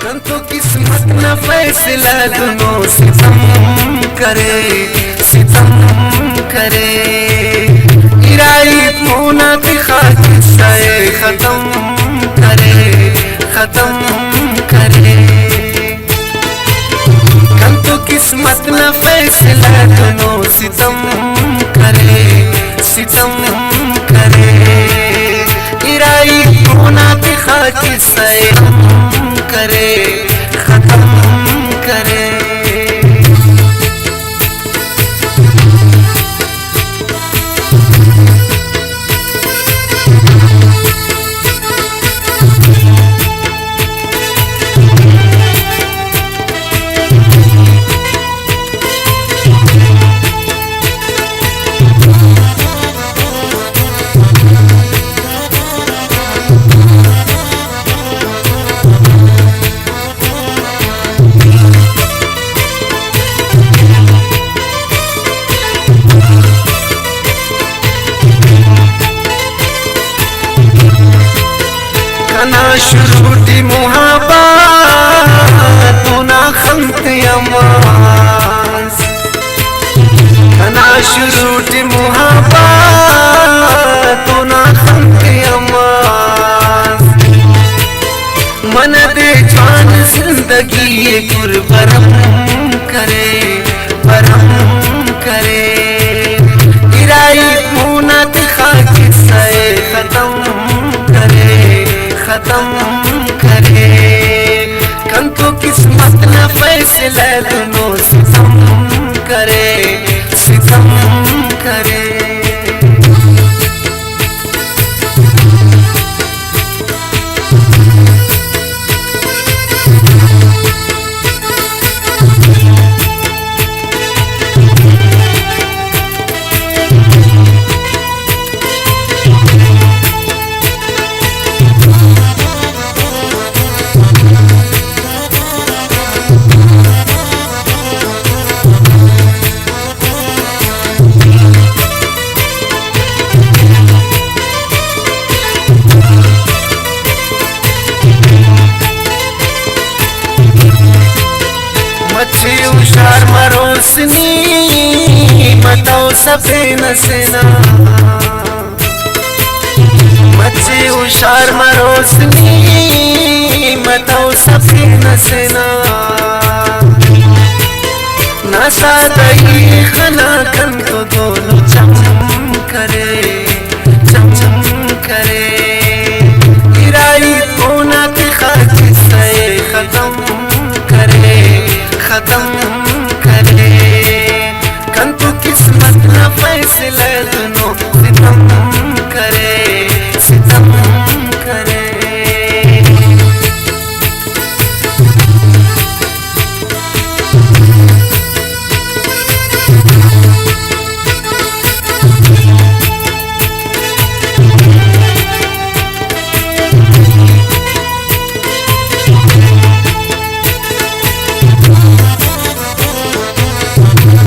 कंतो किस्मत न फैसला दोनों सितम करे, सितम करे। इराई पूना दिखा किस्सा खत्म करे, खत्म करे। कंतो किस्मत न फैसला दोनों सितम करे, सितम करे। इराई पूना दिखा किस्सा करे, खत्म करे। ना शुरूटी मुहाबत तो ना खंत यमास, ना शुरूटी मुहाबत तो ना खंत यमास। मन दे जान जिंदगी गुरबरम करे, बरम करे। इराई मुना दिखा किस्सा खत्म करे, खत्म करे। कंतो किस्मत न फैसला दोनों सितम करे, सितम करे। मच्छी उशार मरोसनी बताओ सफेद सेना। मच्छी उशार मरोसनी बताओ सफेद सेना। नशा दही खना कंतो दोनों चम करे,